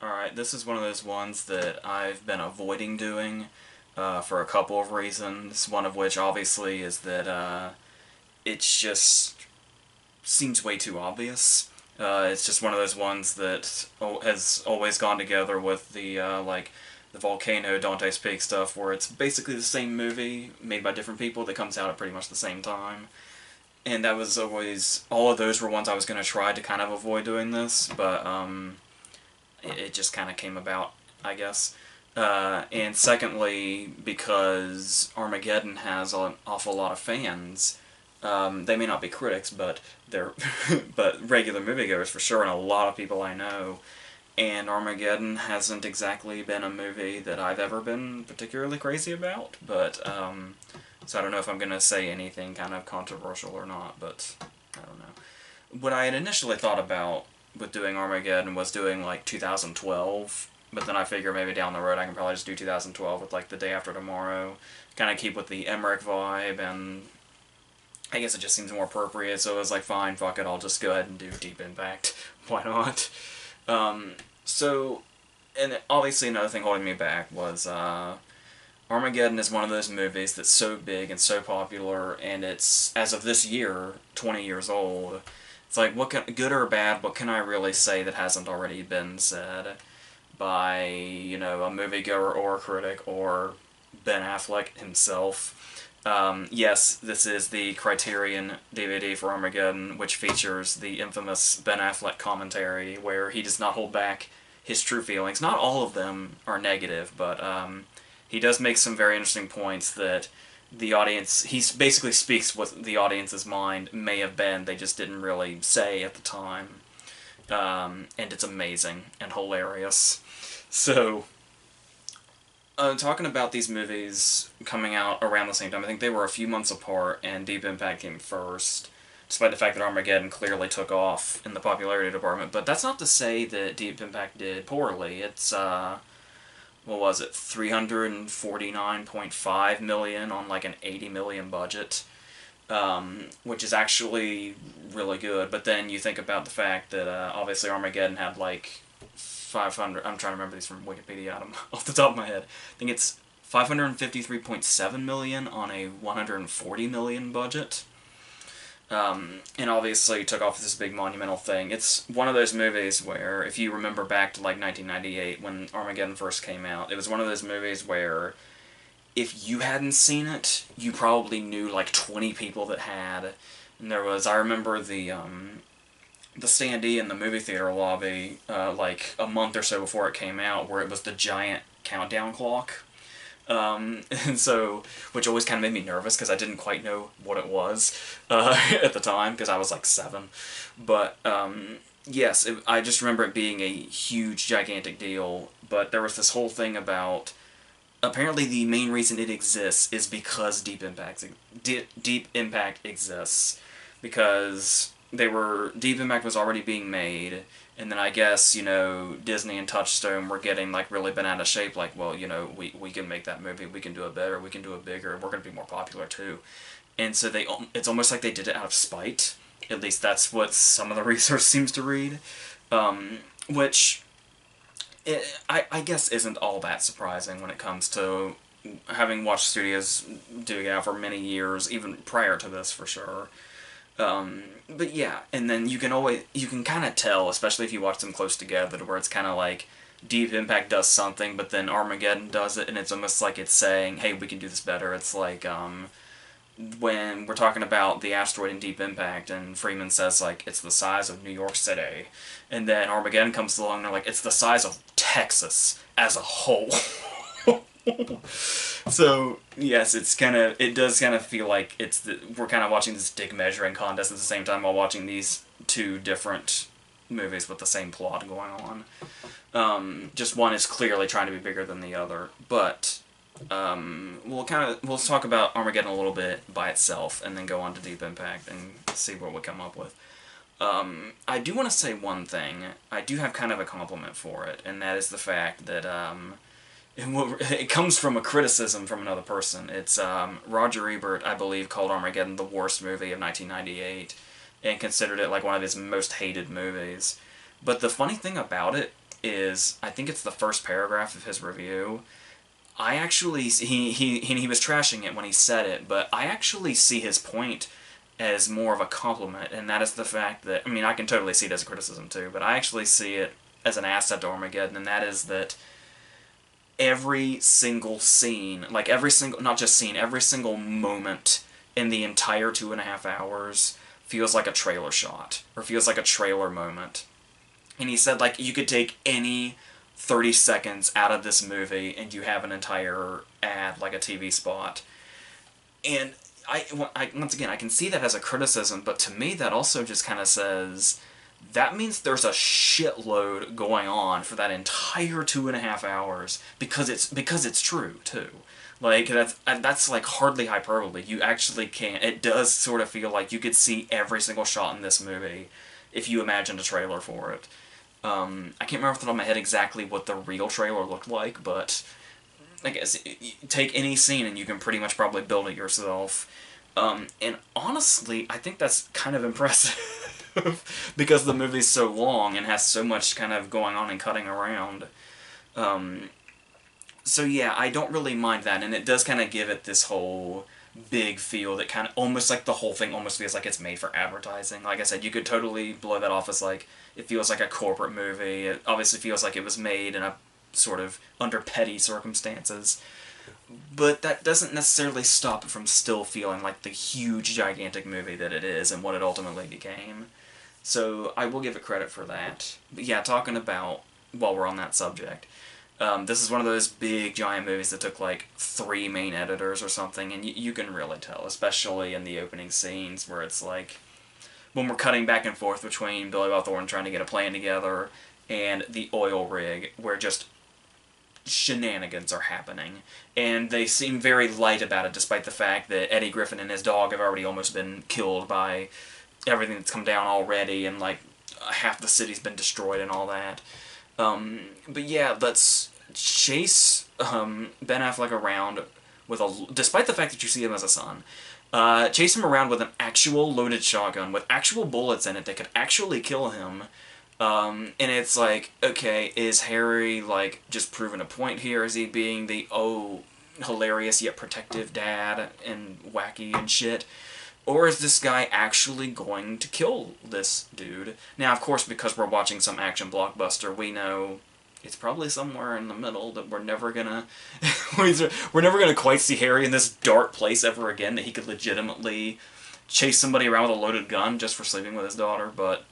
Alright, this is one of those ones that I've been avoiding doing for a couple of reasons. One of which, obviously, is that it just seems way too obvious. It's just one of those ones that has always gone together with the Volcano Dante's Peak stuff, where it's basically the same movie made by different people that comes out at pretty much the same time. And that was always, all of those were ones I was going to try to kind of avoid doing this, but it just kind of came about, I guess. And secondly, because Armageddon has an awful lot of fans. They may not be critics, but they're but regular moviegoers for sure, and a lot of people I know. And Armageddon hasn't exactly been a movie that I've ever been particularly crazy about, but so I don't know if I'm gonna say anything kind of controversial or not, but I don't know. What I had initially thought about with doing Armageddon was doing like 2012, but then I figure maybe down the road I can probably just do 2012 with like The Day After Tomorrow, kind of keep with the Emmerich vibe, and I guess it just seems more appropriate, so I was like, fine, fuck it, I'll just go ahead and do Deep Impact. Why not? Um, so, and obviously another thing holding me back was, Armageddon is one of those movies that's so big and so popular, and it's, as of this year, 20 years old. It's like, what can, good or bad, what can I really say that hasn't already been said by, a moviegoer or a critic or Ben Affleck himself? Yes, this is the Criterion DVD for Armageddon, which features the infamous Ben Affleck commentary, where he does not hold back his true feelings. Not all of them are negative, but he does make some very interesting points that the audience, he basically speaks what the audience's mind may have been, they just didn't really say at the time. And it's amazing and hilarious. So, talking about these movies coming out around the same time, I think they were a few months apart, and Deep Impact came first, despite the fact that Armageddon clearly took off in the popularity department. But that's not to say that Deep Impact did poorly. It's, what was it, 349.5 million on like an 80 million budget, which is actually really good. But then you think about the fact that obviously Armageddon had like 500. I'm trying to remember these from Wikipedia off the top of my head. I think it's 553.7 million on a 140 million budget. And obviously took off this big monumental thing. It's one of those movies where, if you remember back to like 1998 when Armageddon first came out, it was one of those movies where if you hadn't seen it, you probably knew like 20 people that had. And I remember the standee in the movie theater lobby, like a month or so before it came out, where it was the giant countdown clock. And so, which always kind of made me nervous because I didn't quite know what it was at the time because I was like 7. But yes, I just remember it being a huge, gigantic deal. But there was this whole thing about, apparently the main reason it exists is because Deep Impact exists, because Deep Impact was already being made, and then I guess, Disney and Touchstone were getting, like, really bent out of shape, like, well, we can make that movie, we can do it better, we can do it bigger, we're going to be more popular, too. And so it's almost like they did it out of spite. At least that's what some of the research seems to read. Which, I guess isn't all that surprising when it comes to having watched studios doing it out for many years, even prior to this, for sure. But yeah, and then you can kind of tell, especially if you watch them close together, where it's kind of like Deep Impact does something, but then Armageddon does it, and it's almost like it's saying, hey, we can do this better. It's like, when we're talking about the asteroid in Deep Impact, and Freeman says, like, it's the size of New York City, and then Armageddon comes along, and they're like, it's the size of Texas as a whole. So yes, it does kind of feel like we're kind of watching this dick measuring contest at the same time while watching these two different movies with the same plot going on. Just one is clearly trying to be bigger than the other, but we'll talk about Armageddon a little bit by itself, and then go on to Deep Impact and see what we come up with. I do want to say one thing. I do have kind of a compliment for it, and that is the fact that it comes from a criticism from another person. It's Roger Ebert, I believe, called Armageddon the worst movie of 1998, and considered it like one of his most hated movies. But the funny thing about it is, I think it's the first paragraph of his review. I actually, he was trashing it when he said it, but I actually see his point as more of a compliment, and that is the fact that, I mean, I can totally see it as a criticism too, but I actually see it as an asset to Armageddon, and that is that every single scene, like every single, not just scene, every single moment in the entire 2.5 hours feels like a trailer shot, or feels like a trailer moment. And he said, like, you could take any 30 seconds out of this movie and you have an entire ad, like a TV spot. And once again, I can see that as a criticism, but to me that also just kind of says, that means there's a shitload going on for that entire 2.5 hours, because it's true, too. Like, that's like hardly hyperbole. You actually can. It does sort of feel like you could see every single shot in this movie if you imagined a trailer for it. I can't remember off the top of my head exactly what the real trailer looked like, but I guess you take any scene and you can pretty much probably build it yourself. And honestly, I think that's kind of impressive because the movie's so long and has so much kind of going on and cutting around. So yeah, I don't really mind that, and it does kind of give it this whole big feel that kind of almost like the whole thing almost feels like it's made for advertising. Like I said, you could totally blow that off as like, it feels like a corporate movie. It obviously feels like it was made in a sort of under petty circumstances. But that doesn't necessarily stop it from still feeling like the huge, gigantic movie that it is and what it ultimately became. So I will give it credit for that. But yeah, talking about, while we're on that subject, this is one of those big, giant movies that took like 3 main editors or something, and you can really tell, especially in the opening scenes where it's like, when we're cutting back and forth between Billy Bob Thornton trying to get a plan together and the oil rig, where just shenanigans are happening, and they seem very light about it, despite the fact that Eddie Griffin and his dog have already almost been killed by everything that's come down already, and like half the city's been destroyed and all that. But yeah, let's chase Ben Affleck around with despite the fact that you see him as a son, chase him around with an actual loaded shotgun with actual bullets in it that could actually kill him. And it's like, okay, is Harry, like, just proving a point here? Is he being the, hilarious yet protective dad and wacky and shit? Or is this guy actually going to kill this dude? Now, of course, because we're watching some action blockbuster, we know it's probably somewhere in the middle that we're never gonna we're never gonna quite see Harry in this dark place ever again, that he could legitimately chase somebody around with a loaded gun just for sleeping with his daughter, but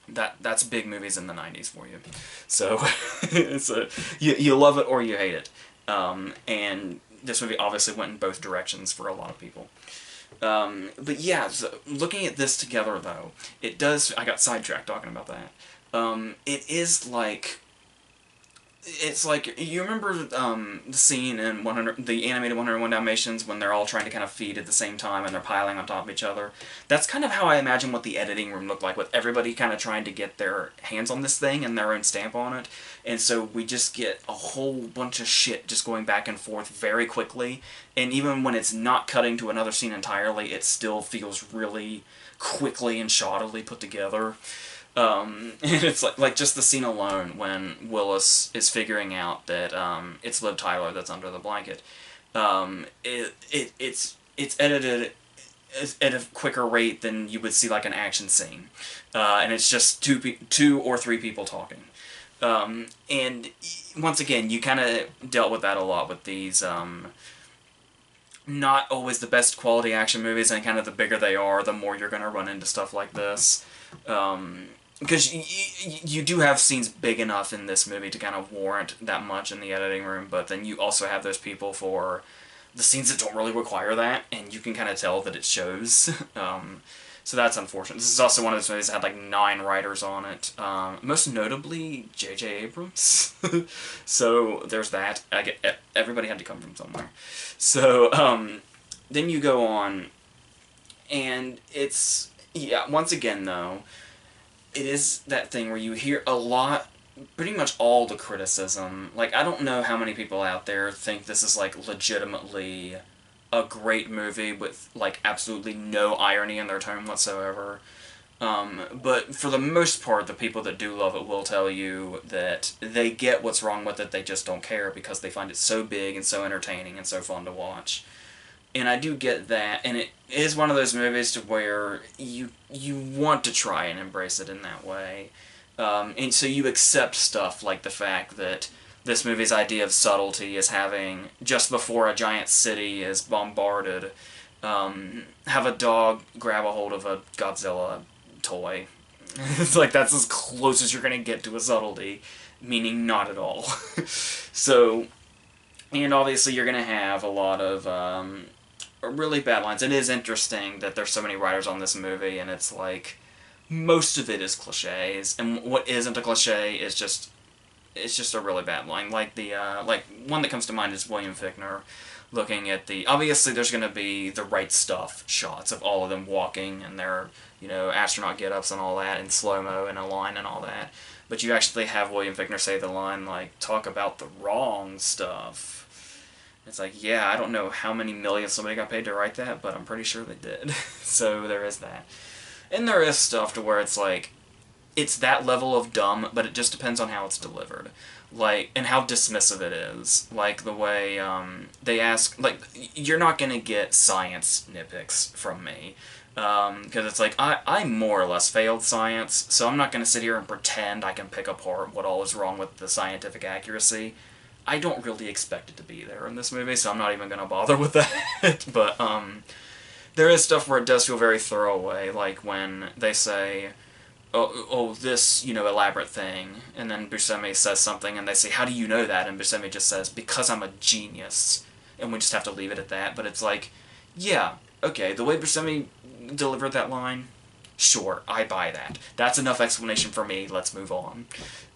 that's big movies in the 90s for you. So it's you love it or you hate it. And this movie obviously went in both directions for a lot of people. But yeah, so looking at this together though, it does, I got sidetracked talking about that. It is like, it's like, you remember the scene in the animated 101 Dalmatians when they're all trying to kind of feed at the same time and they're piling on top of each other? That's kind of how I imagine what the editing room looked like, with everybody kind of trying to get their hands on this thing and their own stamp on it. And so we just get a whole bunch of shit just going back and forth very quickly. And even when it's not cutting to another scene entirely, it still feels really quickly and shoddily put together. And it's like just the scene alone when Willis is figuring out that it's Liv Tyler that's under the blanket. It's edited at a quicker rate than you would see like an action scene, and it's just two or three people talking. And once again, you kind of dealt with that a lot with these not always the best quality action movies, and kind of the bigger they are, the more you're going to run into stuff like this. Because you do have scenes big enough in this movie to kind of warrant that much in the editing room, but then you also have those people for the scenes that don't really require that, and you can kind of tell that it shows. So that's unfortunate. This is also one of those movies that had like 9 writers on it, most notably J.J. Abrams. So there's that. Everybody had to come from somewhere. So then you go on, and it's, yeah, once again though, it is that thing where you hear a lot, pretty much all the criticism. Like, I don't know how many people out there think this is, like, legitimately a great movie with, like, absolutely no irony in their tone whatsoever. But for the most part, the people that do love it will tell you that they get what's wrong with it, they just don't care because they find it so big and so entertaining and so fun to watch. And I do get that, and it is one of those movies to where you want to try and embrace it in that way. And so you accept stuff like the fact that this movie's idea of subtlety is having, just before a giant city is bombarded, have a dog grab a hold of a Godzilla toy. It's like, that's as close as you're going to get to a subtlety, meaning not at all. So, and obviously you're going to have a lot of really bad lines. It is interesting that there's so many writers on this movie, and it's like, most of it is cliches, and what isn't a cliche is just, it's just a really bad line. Like the like one that comes to mind is William Fichtner looking at the, obviously there's going to be the right stuff shots of all of them walking and their, you know, astronaut get-ups and all that in slow-mo and a line and all that, but you actually have William Fichtner say the line like, talk about the wrong stuff. It's like, yeah, I don't know how many millions somebody got paid to write that, but I'm pretty sure they did. So there is that. And there is stuff to where it's like, it's that level of dumb, but it just depends on how it's delivered. Like, and how dismissive it is. Like, the way, they ask, like, you're not gonna get science nitpicks from me. Because it's like, I more or less failed science, so I'm not gonna sit here and pretend I can pick apart what all is wrong with the scientific accuracy. I don't really expect it to be there in this movie, so I'm not even gonna bother with that. But, there is stuff where it does feel very throwaway, like when they say, oh, this, you know, elaborate thing, and then Buscemi says something, and they say, how do you know that? And Buscemi just says, because I'm a genius, and we just have to leave it at that. But it's like, yeah, okay, the way Buscemi delivered that line, sure, I buy that. That's enough explanation for me, let's move on.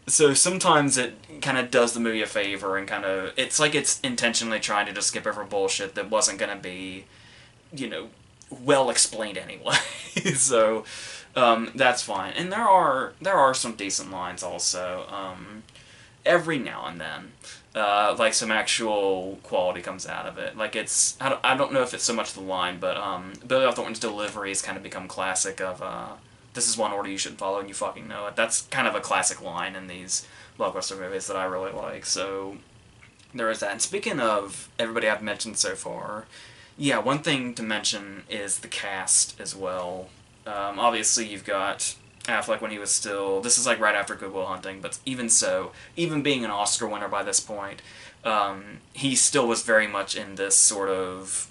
So sometimes it kind of does the movie a favor, and kind of, it's like it's intentionally trying to just skip over bullshit that wasn't going to be, you know, well explained anyway. So that's fine. And there are some decent lines also. Every now and then, like some actual quality comes out of it. Like it's, I don't know if it's so much the line, but Billy Bob Thornton's delivery has kind of become classic of this is one order you should follow and you fucking know it. That's kind of a classic line in these blockbuster movies that I really like. So there is that. And speaking of everybody I've mentioned so far, yeah, one thing to mention is the cast as well. Obviously, you've got Affleck when he was still... This is like right after Good Will Hunting, but even so, even being an Oscar winner by this point, he still was very much in this sort of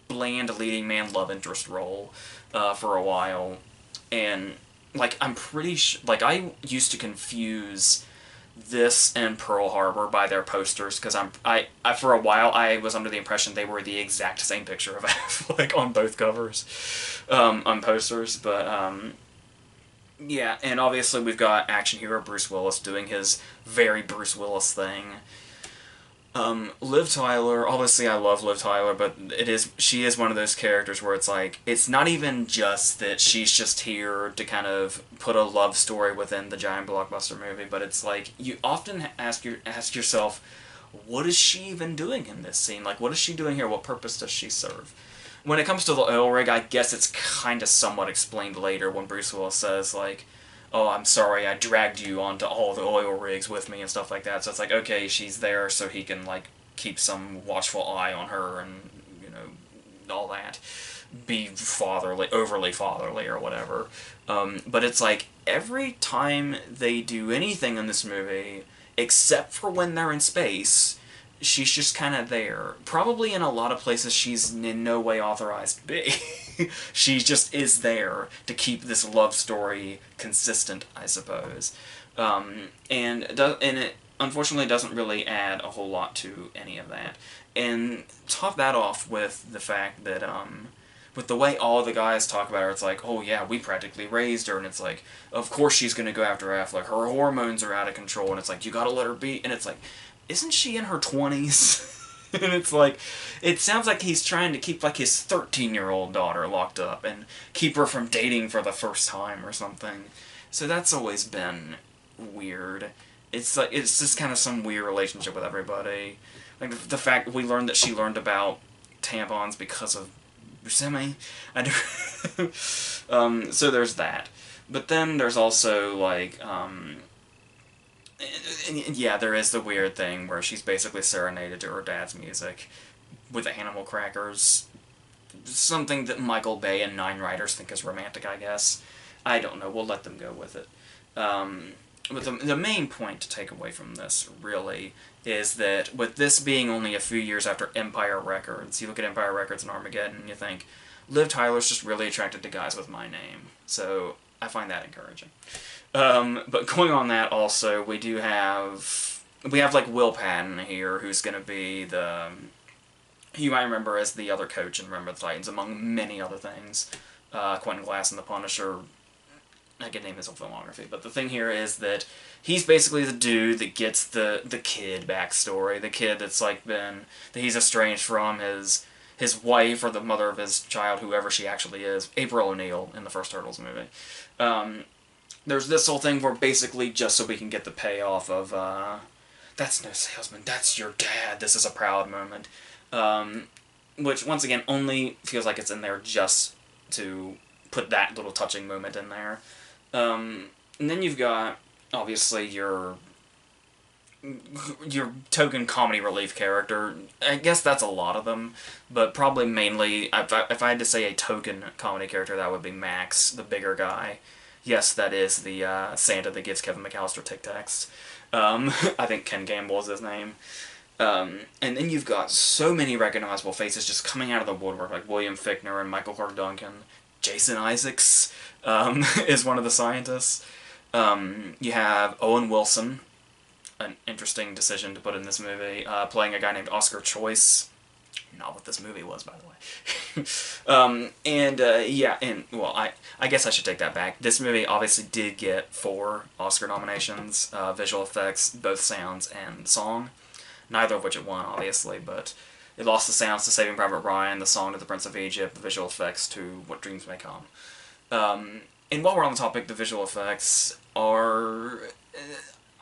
bland leading man love interest role for a while. And, like, I'm pretty sure... Like, I used to confuse this and Pearl Harbor by their posters, because I for a while I was under the impression they were the exact same picture of Affleck on both covers, on posters, but yeah, and obviously we've got action hero Bruce Willis doing his very Bruce Willis thing. Liv Tyler, obviously I love Liv Tyler, but she is one of those characters where it's like, it's not even just that she's just here to kind of put a love story within the giant blockbuster movie, but it's like, you often ask yourself, what is she even doing in this scene? Like, what is she doing here? What purpose does she serve? When it comes to the oil rig, I guess it's kind of somewhat explained later when Bruce Willis says, like, oh, I'm sorry, I dragged you onto all the oil rigs with me and stuff like that. So it's like, okay, she's there so he can, like, keep some watchful eye on her and, you know, all that. Be fatherly, overly fatherly or whatever. But it's like, every time they do anything in this movie, except for when they're in space, she's just kind of there. Probably in a lot of places she's in no way authorized to be. She just is there to keep this love story consistent, I suppose. And it unfortunately doesn't really add a whole lot to any of that. And top that off with the fact that, with the way all the guys talk about her, it's like, oh yeah, we practically raised her, and it's like, of course she's gonna go after Affleck, her hormones are out of control, and it's like, you gotta let her be, and it's like, isn't she in her 20s? And it's like, it sounds like he's trying to keep, like, his 13-year-old daughter locked up and keep her from dating for the first time or something. So that's always been weird. It's like, it's just kind of some weird relationship with everybody. Like, the fact we learned that she learned about tampons because of Buscemi. I do. So there's that. But then there's also, like, and yeah, there is the weird thing where she's basically serenaded to her dad's music with animal crackers. Something that Michael Bay and Nine Writers think is romantic, I guess. I don't know. We'll let them go with it. But the main point to take away from this, really, is that with this being only a few years after Empire Records, you look at Empire Records and Armageddon and you think, Liv Tyler's just really attracted to guys with my name. So I find that encouraging. But going on that also, we have like Will Patton here, who's going to be you might remember as the other coach in Remember the Titans, among many other things. Quentin Glass and the Punisher. I could name his whole filmography, but the thing here is that he's basically the dude that gets the kid backstory, the kid that's like that he's estranged from his wife or the mother of his child, whoever she actually is, April O'Neil in the first Turtles movie. There's this whole thing where basically just so we can get the payoff of that's no salesman, that's your dad, this is a proud moment, which once again only feels like it's in there just to put that little touching moment in there. And then you've got, obviously, your token comedy relief character. I guess that's a lot of them, but probably mainly, if I had to say a token comedy character, that would be Max, the bigger guy. Yes, that is the Santa that gives Kevin McAllister Tic Tacs. I think Ken Gamble is his name. And then you've got so many recognizable faces just coming out of the woodwork, like William Fichtner and Michael Clark Duncan. Jason Isaacs is one of the scientists. You have Owen Wilson, an interesting decision to put in this movie, playing a guy named Oscar Choice. Not what this movie was, by the way. Well, I guess I should take that back. This movie obviously did get 4 Oscar nominations, visual effects, both sounds and song. Neither of which it won, obviously, but it lost the sounds to Saving Private Ryan, the song to The Prince of Egypt, the visual effects to What Dreams May Come. And while we're on the topic, the visual effects are...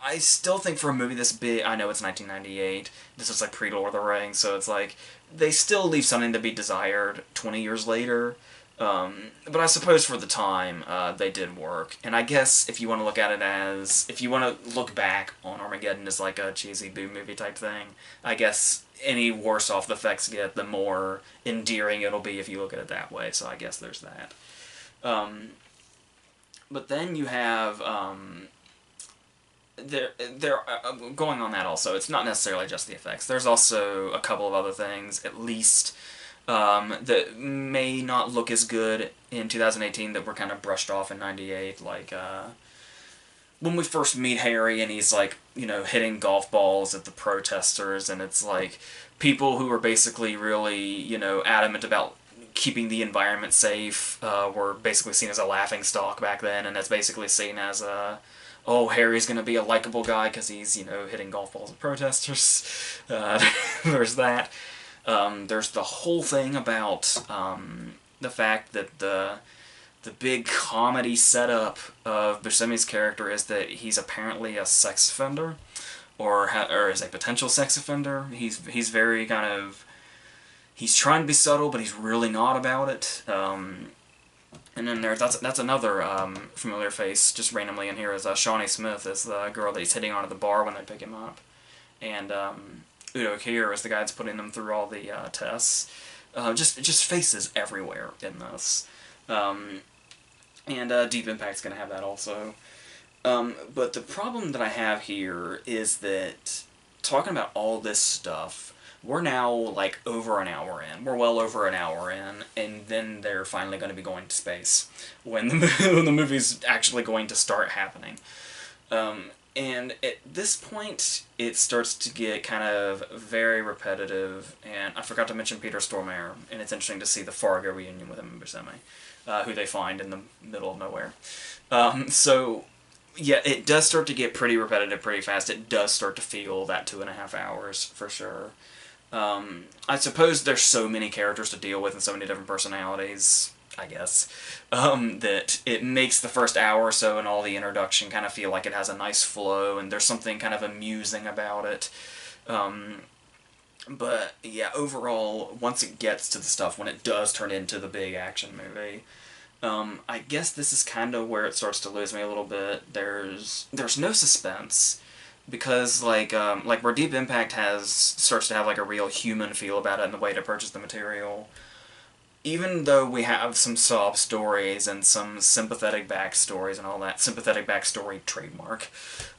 I still think for a movie this big, I know it's 1998, this is like pre-Lord of the Rings, so it's like, they still leave something to be desired 20 years later. But I suppose for the time, they did work. And I guess if you want to look at it as, if you want to look back on Armageddon as like a cheesy boo movie type thing, I guess any worse off the effects get, the more endearing it'll be if you look at it that way. So I guess there's that. But then you have, going on that also, it's not necessarily just the effects. There's also a couple of other things, at least, that may not look as good in 2018 that were kind of brushed off in 98, like, when we first meet Harry and he's, like, hitting golf balls at the protesters, and it's, like, people who are basically really, adamant about keeping the environment safe, were basically seen as a laughingstock back then, and that's basically seen as a... oh, Harry's going to be a likable guy because he's, hitting golf balls at protesters. There's that. There's the whole thing about the fact that the big comedy setup of Buscemi's character is that he's apparently a sex offender, or is a potential sex offender. He's very kind of... he's trying to be subtle, but he's really not about it. And then that's another familiar face just randomly in here is Shawnee Smith is the girl that he's hitting on at the bar when they pick him up, and Udo Kier is the guy that's putting them through all the tests. Just faces everywhere in this, and Deep Impact's gonna have that also. But the problem that I have here is that talking about all this stuff, we're now, like, over an hour in. We're well over an hour in, and then they're finally going to be going to space when the movie's actually going to start happening. And at this point, it starts to get kind of very repetitive, and I forgot to mention Peter Stormare, and it's interesting to see the Fargo reunion with him and Buscemi, who they find in the middle of nowhere. So... yeah, it does start to get pretty repetitive pretty fast. It does start to feel that 2.5 hours, for sure. I suppose there's so many characters to deal with and so many different personalities, I guess, that it makes the first hour or so and all the introduction kind of feel like it has a nice flow and there's something kind of amusing about it. But yeah, overall, once it gets to the stuff, when it does turn into the big action movie, I guess this is kind of where it starts to lose me a little bit. There's no suspense because like where Deep Impact has starts to have like a real human feel about it in the way to purchase the material. Even though we have some sob stories and some sympathetic backstories and all that, sympathetic backstory trademark,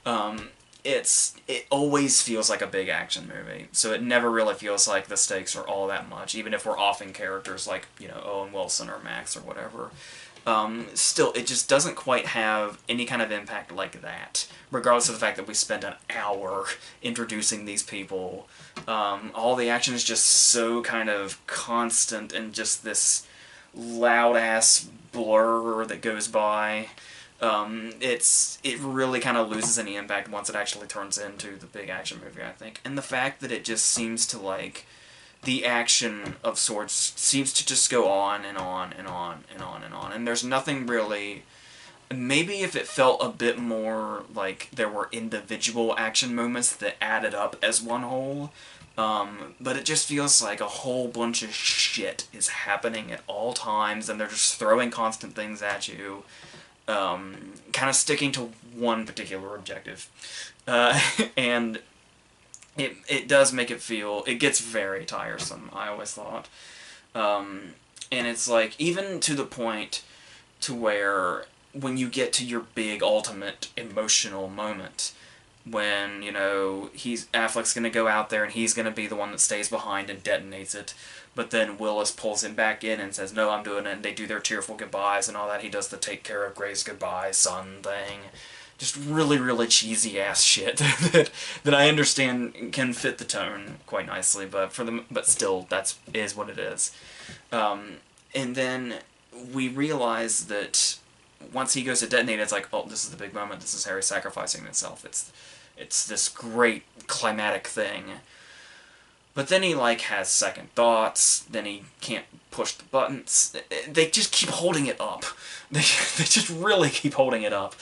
um, it always feels like a big action movie. So it never really feels like the stakes are all that much, even if we're offing characters like, you know, Owen Wilson or Max or whatever. Still, it just doesn't quite have any kind of impact like that, regardless of the fact that we spent an hour introducing these people. All the action is just so kind of constant and just this loud ass blur that goes by. It really kind of loses any impact once it actually turns into the big action movie, I think. And the fact that it just seems to like the action of sorts seems to just go on and on and on and on and on, and there's nothing really. Maybe if it felt a bit more like there were individual action moments that added up as one whole, but it just feels like a whole bunch of shit is happening at all times, and they're just throwing constant things at you, kind of sticking to one particular objective. And it does make it feel, it gets very tiresome, I always thought. And it's like, even to the point to where when you get to your big ultimate emotional moment, when, you know, Affleck's gonna go out there and he's gonna be the one that stays behind and detonates it, but then Willis pulls him back in and says, no, I'm doing it, and they do their tearful goodbyes and all that. He does the take care of Gray's goodbye, son thing. Just really, really cheesy ass shit that I understand can fit the tone quite nicely, but still, is what it is. And then we realize that once he goes to detonate, it's like, oh, this is the big moment. This is Harry sacrificing himself. It's this great climatic thing. But then he like has second thoughts. Then he can't push the buttons. They just keep holding it up. They just really keep holding it up.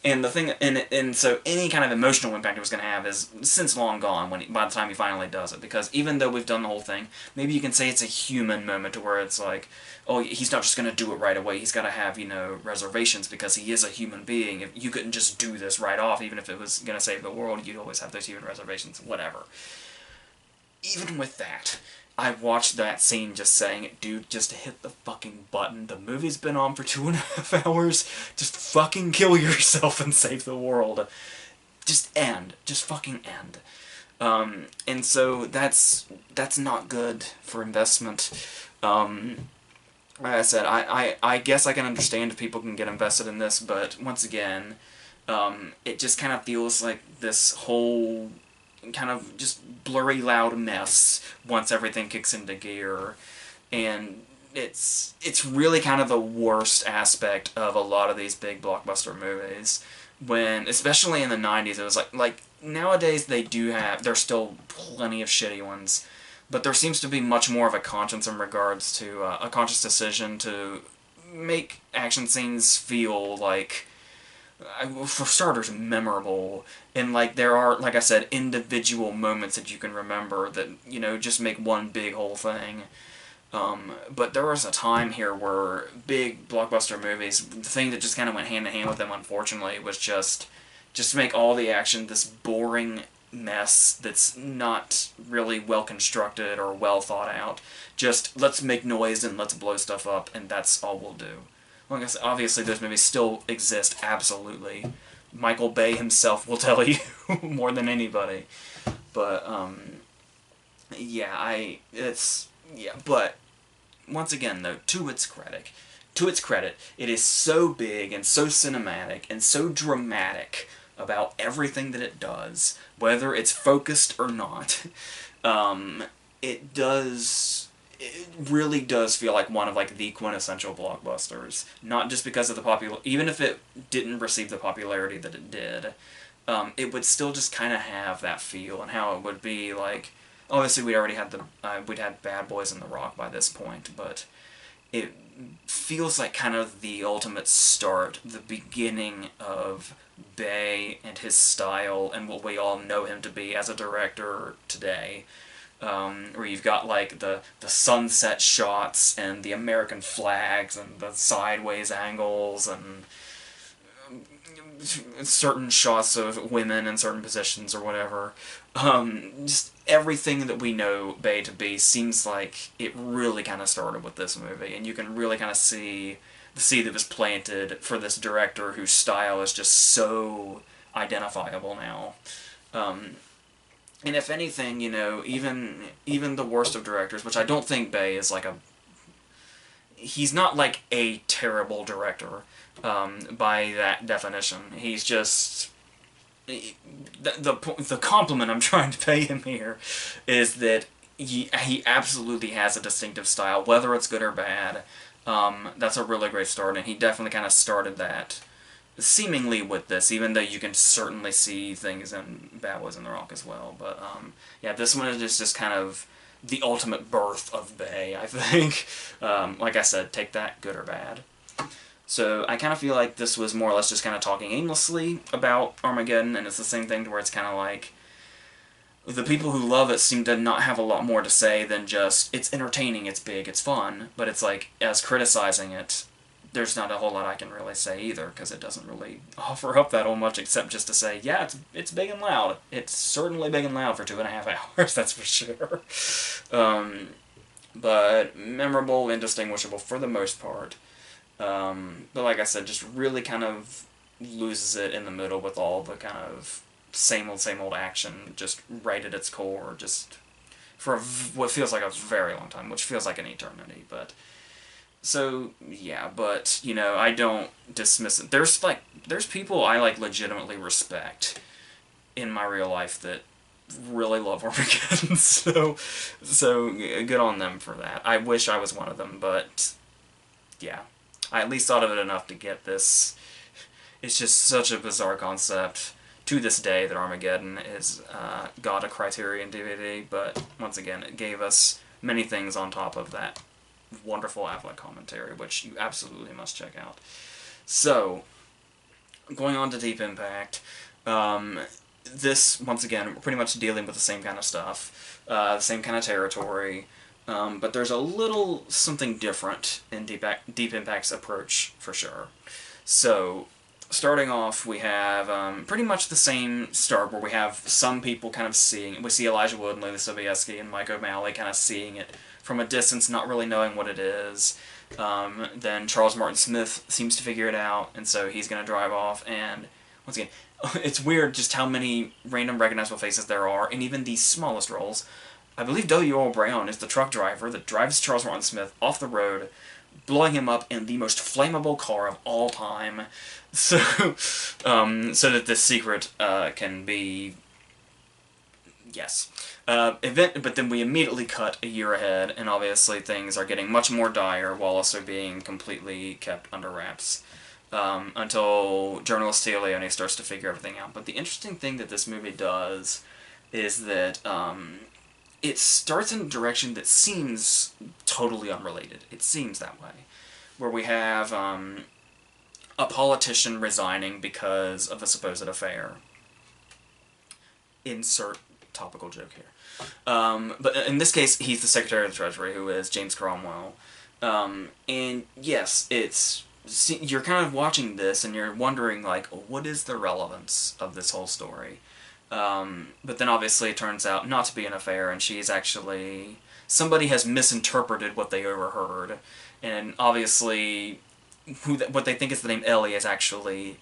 And the thing, and so any kind of emotional impact it was going to have is since long gone by the time he finally does it. Because even though we've done the whole thing, maybe you can say it's a human moment to where it's like, oh, he's not just going to do it right away. He's got to have, you know, reservations because he is a human being. If you couldn't just do this right off, even if it was going to save the world, you'd always have those human reservations. Whatever. Even with that, I watched that scene just saying, dude, just hit the fucking button. The movie's been on for 2.5 hours. Just fucking kill yourself and save the world. Just end. Just fucking end. And so that's not good for investment. Like I said, I guess I can understand if people can get invested in this, but once again, it just kind of feels like this whole kind of just blurry, loud mess once everything kicks into gear, and it's really kind of the worst aspect of a lot of these big blockbuster movies. When, especially in the 90s, it was like nowadays there's still plenty of shitty ones, but there seems to be much more of a conscience in regards to a conscious decision to make action scenes feel like, for starters, memorable, and like there are, like I said, individual moments that you can remember that, you know, just make one big whole thing. But there was a time here where big blockbuster movies, the thing that just kind of went hand in hand with them, unfortunately, was just make all the action this boring mess that's not really well constructed or well thought out. Just let's make noise and let's blow stuff up, and that's all we'll do. Well, I guess obviously those movies still exist, absolutely. Michael Bay himself will tell you more than anybody. But but once again though, to its credit, it is so big and so cinematic and so dramatic about everything that it does, whether it's focused or not. It really does feel like one of like the quintessential blockbusters. Not just because of the even if it didn't receive the popularity that it did, it would still just kind of have that feel, and how it would be like. Obviously, we'd had Bad Boys and The Rock by this point, but it feels like kind of the ultimate start, the beginning of Bay and his style and what we all know him to be as a director today. where you've got like the sunset shots and the American flags and the sideways angles and certain shots of women in certain positions or whatever. Just everything that we know Bay to be seems like it really kind of started with this movie, and you can really kind of see the seed that was planted for this director whose style is just so identifiable now. Um, and if anything, you know, even the worst of directors, which I don't think Bay is like a... He's not like a terrible director, by that definition. He's just... The compliment I'm trying to pay him here is that he absolutely has a distinctive style, whether it's good or bad. That's a really great start, and he definitely kind of started that seemingly with this, even though you can certainly see things in Bad Boys in the Rock as well. But yeah, this one is just kind of the ultimate birth of Bay, I think. Like I said, take that, good or bad. So I kind of feel like this was more or less just kind of talking aimlessly about Armageddon, and it's the same thing to where it's kind of like the people who love it seem to not have a lot more to say than just, it's entertaining, it's big, it's fun, but it's like, as criticizing it, there's not a whole lot I can really say either, because it doesn't really offer up that whole much, except just to say, yeah, it's big and loud. It's certainly big and loud for 2.5 hours, that's for sure. But memorable, indistinguishable for the most part. But like I said, just really kind of loses it in the middle with all the kind of same old action, just right at its core, just for what feels like a very long time, which feels like an eternity, but... So, yeah, but, you know, I don't dismiss it. There's people I, like, legitimately respect in my real life that really love Armageddon, so good on them for that. I wish I was one of them, but, yeah. I at least thought of it enough to get this. It's just such a bizarre concept to this day that Armageddon is got a Criterion DVD, but once again, it gave us many things on top of that wonderful Affleck commentary, which you absolutely must check out. So, going on to Deep Impact, this, once again, we're pretty much dealing with the same kind of stuff, the same kind of territory, but there's a little something different in Deep Impact's approach, for sure. So, starting off, we have pretty much the same start, where we have some people kind of seeing, we see Elijah Wood and Leila Sobieski and Mike O'Malley kind of seeing it from a distance, not really knowing what it is. Then Charles Martin Smith seems to figure it out, and so he's going to drive off, and once again, it's weird just how many random recognizable faces there are in even these smallest roles. I believe W. Earl Brown is the truck driver that drives Charles Martin Smith off the road, blowing him up in the most flammable car of all time, so that this secret can be... Yes. But then we immediately cut a year ahead, and obviously things are getting much more dire while also being completely kept under wraps. Until journalist Tia Leone starts to figure everything out. But the interesting thing that this movie does is that it starts in a direction that seems totally unrelated. It seems that way. Where we have a politician resigning because of a supposed affair. Insert topical joke here. But in this case, he's the Secretary of the Treasury, who is James Cromwell. And yes, you're kind of watching this, and you're wondering, like, what is the relevance of this whole story? But then obviously it turns out not to be an affair, and she's actually... Somebody has misinterpreted what they overheard, and obviously what they think is the name Ellie is actually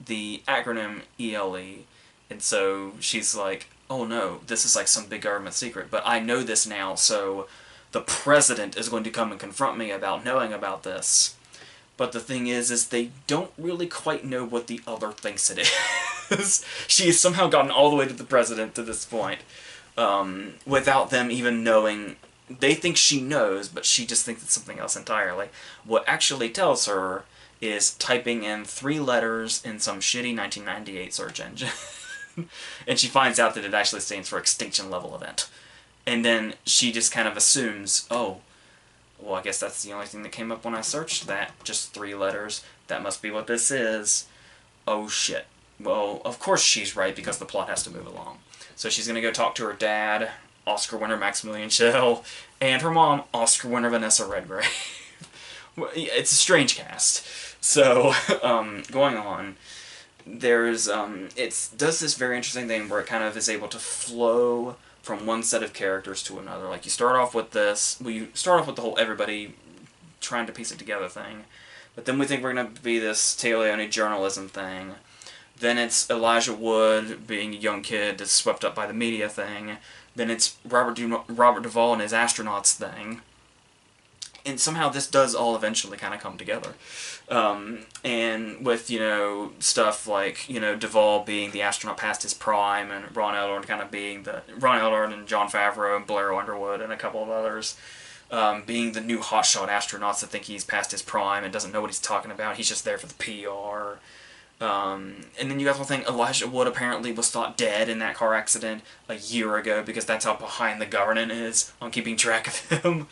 the acronym ELE, and so she's like, oh no, this is like some big government secret, but I know this now, so the president is going to come and confront me about knowing about this. But the thing is they don't really quite know what the other thinks it is. She has somehow gotten all the way to the president to this point, without them even knowing. They think she knows, but she just thinks it's something else entirely. What actually tells her is typing in 3 letters in some shitty 1998 search engine. And she finds out that it actually stands for Extinction Level Event. And then she just kind of assumes, oh, well, I guess that's the only thing that came up when I searched that. Just 3 letters. That must be what this is. Oh, shit. Well, of course she's right, because the plot has to move along. So she's going to go talk to her dad, Oscar winner Maximilian Schell, and her mom, Oscar winner Vanessa Redgrave. It's a strange cast. So, going on, there's, it does this very interesting thing where it kind of is able to flow from one set of characters to another. Like, you start off with this, you start off with the whole everybody trying to piece it together thing, but then we think we're going to be this Téa Leoni journalism thing. Then it's Elijah Wood being a young kid that's swept up by the media thing. Then it's Robert Duvall and his astronauts thing. And somehow this does all eventually kind of come together. And with, you know, stuff like, you know, Duvall being the astronaut past his prime, and Ron Eldard kind of being Ron Eldard and Jon Favreau and Blair Underwood and a couple of others, being the new hotshot astronauts that think he's past his prime and doesn't know what he's talking about. He's just there for the PR. And then you got the whole thing, Elijah Wood apparently was thought dead in that car accident a year ago because that's how behind the government is on keeping track of him.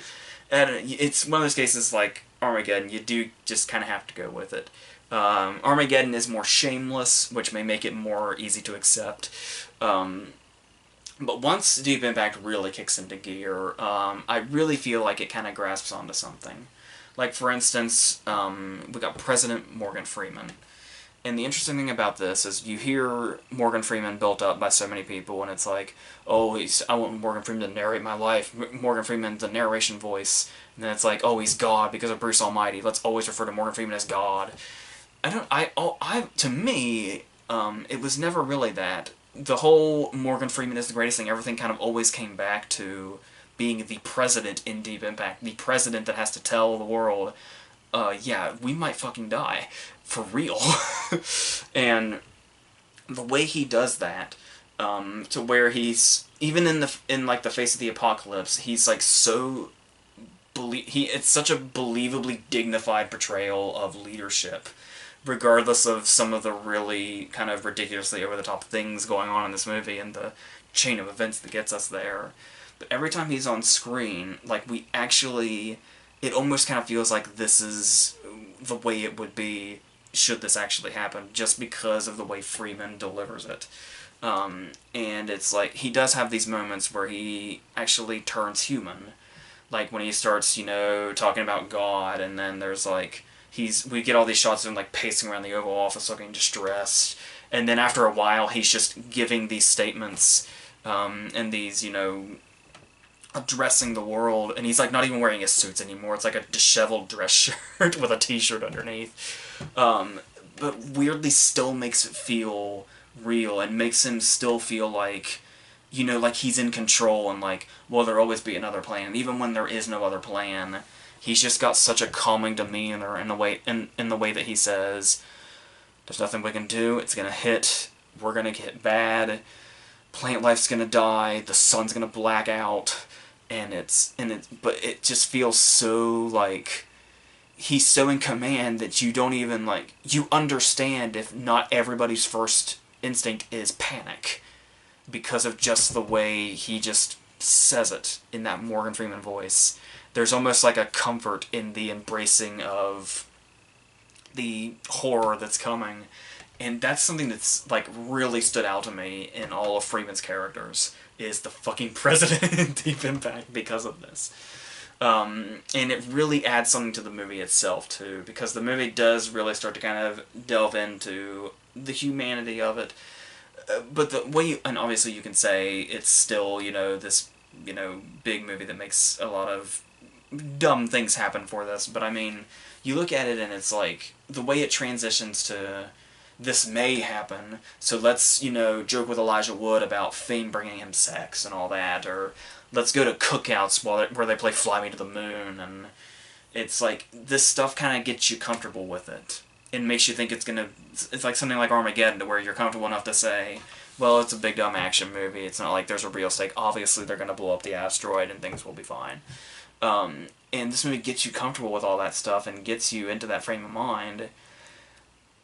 And it's one of those cases like Armageddon, you do just kind of have to go with it. Armageddon is more shameless, which may make it more easy to accept. But once Deep Impact really kicks into gear, I really feel like it kind of grasps onto something. Like, for instance, we got President Morgan Freeman. And the interesting thing about this is you hear Morgan Freeman built up by so many people, and it's like, oh, I want Morgan Freeman to narrate my life. Morgan Freeman, the narration voice. And then it's like, oh, he's God because of Bruce Almighty. Let's always refer to Morgan Freeman as God. To me, it was never really that. The whole Morgan Freeman is the greatest thing, everything kind of always came back to being the president in Deep Impact. The president that has to tell the world, yeah, we might fucking die. For real. And the way he does that, to where he's, even in like the face of the apocalypse, he's like so, it's such a believably dignified portrayal of leadership, regardless of some of the really kind of ridiculously over-the-top things going on in this movie and the chain of events that gets us there. But every time he's on screen, like, we actually, it almost kind of feels like this is the way it would be should this actually happen, just because of the way Freeman delivers it. And it's like, he does have these moments where he actually turns human. Like, when he starts, you know, talking about God, and then there's, like, we get all these shots of him, like, pacing around the Oval Office looking distressed. And then after a while, he's just giving these statements, and these, you know, addressing the world, and he's, like, not even wearing his suits anymore. It's like a disheveled dress shirt with a t-shirt underneath. But weirdly still makes it feel real, and makes him still feel like, you know, like he's in control, and like, will there always be another plan? And even when there is no other plan, he's just got such a calming demeanor in the way that he says, there's nothing we can do, it's gonna hit, we're gonna get bad, plant life's gonna die, the sun's gonna black out, but it just feels so, like, he's so in command that you don't even, like, you understand if not everybody's first instinct is panic, because of just the way he just says it in that Morgan Freeman voice. There's almost like a comfort in the embracing of the horror that's coming, and that's something that's, like, really stood out to me in all of Freeman's characters, is the fucking president in Deep Impact because of this. And it really adds something to the movie itself, too, because the movie does really start to kind of delve into the humanity of it. But the way, and obviously you can say it's still, you know, this, you know, big movie that makes a lot of dumb things happen for this, but I mean, you look at it and it's like, the way it transitions to, this may happen, so let's, you know, joke with Elijah Wood about fame bringing him sex and all that, or let's go to cookouts where they play Fly Me to the Moon, and it's like, this stuff kind of gets you comfortable with it. It makes you think it's like something like Armageddon, to where you're comfortable enough to say, well, it's a big dumb action movie, it's not like there's a real stake, obviously they're going to blow up the asteroid and things will be fine. And this movie gets you comfortable with all that stuff and gets you into that frame of mind.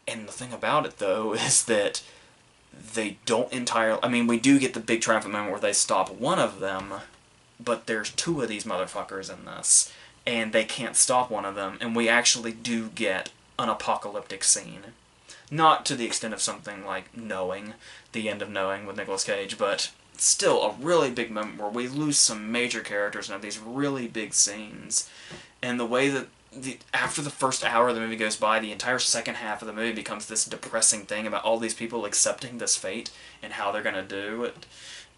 And the thing about it, though, is that they don't entirely, I mean, we do get the big triumphant moment where they stop one of them, but there's two of these motherfuckers in this, and they can't stop one of them, and we actually do get an apocalyptic scene. Not to the extent of something like Knowing, the end of Knowing with Nicolas Cage, but still a really big moment where we lose some major characters and have these really big scenes. And the way that after the first hour of the movie goes by, the entire second half of the movie becomes this depressing thing about all these people accepting this fate and how they're going to do it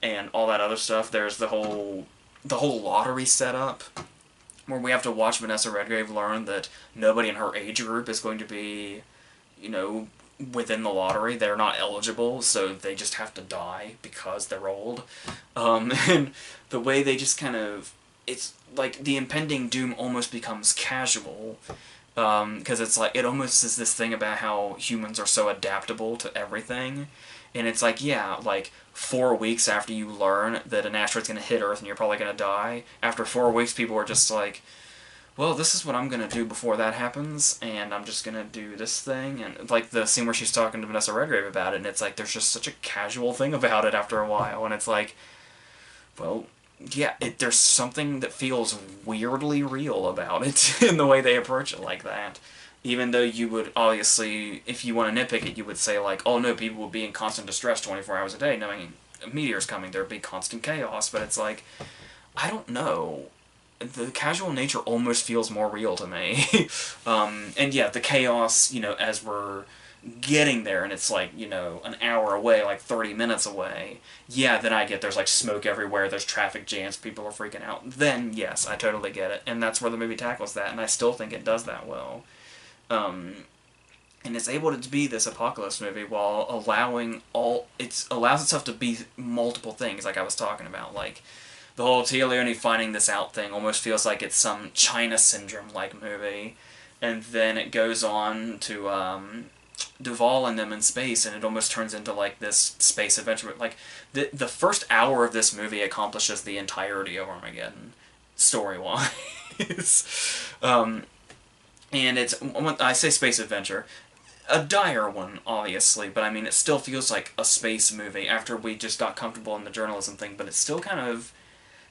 and all that other stuff. There's the whole lottery setup where we have to watch Vanessa Redgrave learn that nobody in her age group is going to be, you know, within the lottery. They're not eligible, so they just have to die because they're old. And the way they just kind of... It's like the impending doom almost becomes casual, because it's like, it almost is this thing about how humans are so adaptable to everything. And it's like, yeah, like 4 weeks after you learn that an asteroid's going to hit Earth and you're probably going to die, after 4 weeks people are just like, well, this is what I'm going to do before that happens, and I'm just going to do this thing. And like the scene where she's talking to Vanessa Redgrave about it, and it's like there's just such a casual thing about it after a while, and it's like, well, yeah, there's something that feels weirdly real about it in the way they approach it like that. Even though you would, obviously, if you want to nitpick it, you would say, like, oh no, people would be in constant distress 24 hours a day knowing a meteor's coming, there'd be constant chaos, but it's like, I don't know. The casual nature almost feels more real to me. And yeah, the chaos, you know, as we're getting there and it's like, you know, an hour away, like 30 minutes away, yeah, then I get there's like smoke everywhere, there's traffic jams, people are freaking out. Then, yes, I totally get it. And that's where the movie tackles that, and I still think it does that well. And it's able to be this apocalypse movie while allowing it allows itself to be multiple things, like I was talking about. Like, the whole Tia Leone finding this out thing almost feels like it's some China Syndrome-like movie. And then it goes on to Duvall and them in space, and it almost turns into like this space adventure. Like, the first hour of this movie accomplishes the entirety of Armageddon, story-wise. And it's, I say space adventure, a dire one, obviously, but I mean, it still feels like a space movie after we just got comfortable in the journalism thing, but it still kind of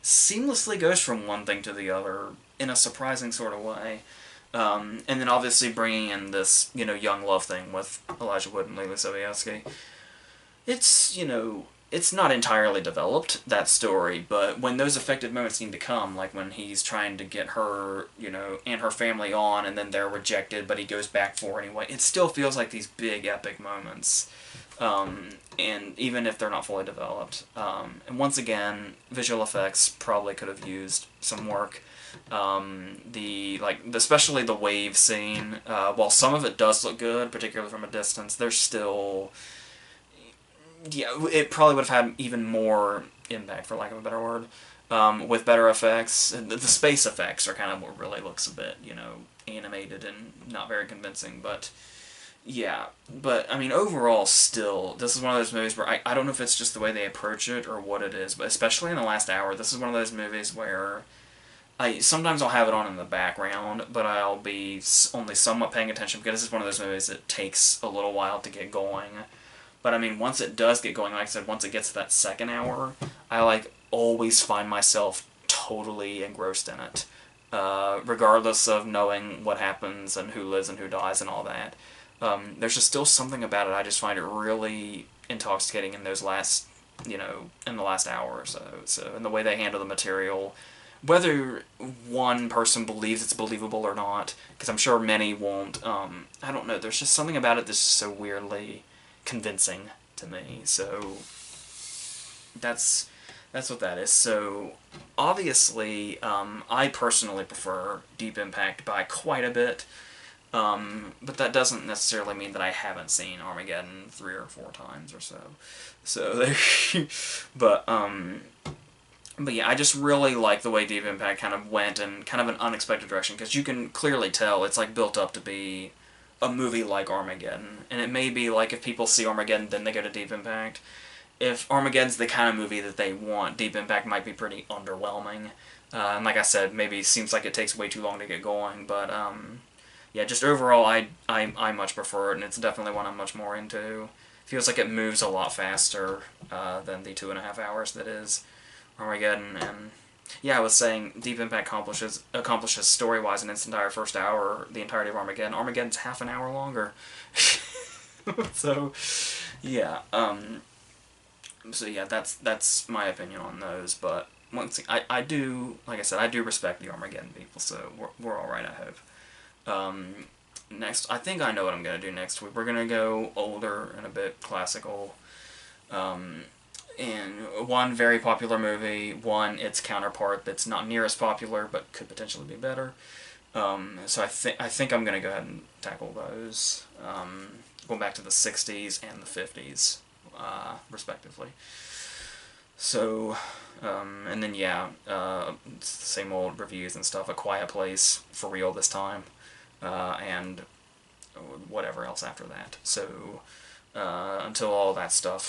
seamlessly goes from one thing to the other in a surprising sort of way. And then obviously bringing in this, you know, young love thing with Elijah Wood and Leila Sobieski. It's, you know, it's not entirely developed, that story, but when those effective moments seem to come, like when he's trying to get her, you know, and her family on, and then they're rejected, but he goes back for her anyway, it still feels like these big, epic moments. And even if they're not fully developed. And once again, visual effects probably could have used some work. Especially the wave scene, while some of it does look good, particularly from a distance, there's still... Yeah, it probably would have had even more impact, for lack of a better word, with better effects. The space effects are kind of what really looks a bit, you know, animated and not very convincing, but yeah. But, I mean, overall, still, this is one of those movies where I don't know if it's just the way they approach it or what it is, but especially in the last hour, this is one of those movies where sometimes I'll have it on in the background, but I'll be only somewhat paying attention because this is one of those movies that takes a little while to get going. But I mean, once it does get going, like I said, once it gets to that second hour, I like always find myself totally engrossed in it, regardless of knowing what happens and who lives and who dies and all that. There's just still something about it. I just find it really intoxicating in those last, you know, in the last hour or so. So, and the way they handle the material, whether one person believes it's believable or not, because I'm sure many won't. I don't know. There's just something about it that's just so weirdly convincing to me. So that's what that is. So obviously, I personally prefer Deep Impact by quite a bit, but that doesn't necessarily mean that I haven't seen Armageddon 3 or 4 times or so. So there, but yeah, I just really like the way Deep Impact kind of went in kind of an unexpected direction, because you can clearly tell it's like built up to be a movie like Armageddon. And it may be like if people see Armageddon, then they go to Deep Impact. If Armageddon's the kind of movie that they want, Deep Impact might be pretty underwhelming. And like I said, maybe it seems like it takes way too long to get going, but yeah, just overall, I much prefer it, and it's definitely one I'm much more into. Feels like it moves a lot faster than the 2.5 hours that is Armageddon. And yeah, I was saying Deep Impact accomplishes story-wise in its entire first hour, the entirety of Armageddon. Armageddon's half an hour longer. So, yeah. So yeah, that's my opinion on those. But once I do, like I said, I do respect the Armageddon people, so we're all right, I hope. Um, Next, I think I know what I'm gonna do next week. We're gonna go older and a bit classical. Um, and one very popular movie, one its counterpart that's not near as popular but could potentially be better. So I think I'm gonna go ahead and tackle those. Going back to the '60s and the '50s, respectively. So, and then yeah, it's the same old reviews and stuff. A Quiet Place for real this time, and whatever else after that. So until all that stuff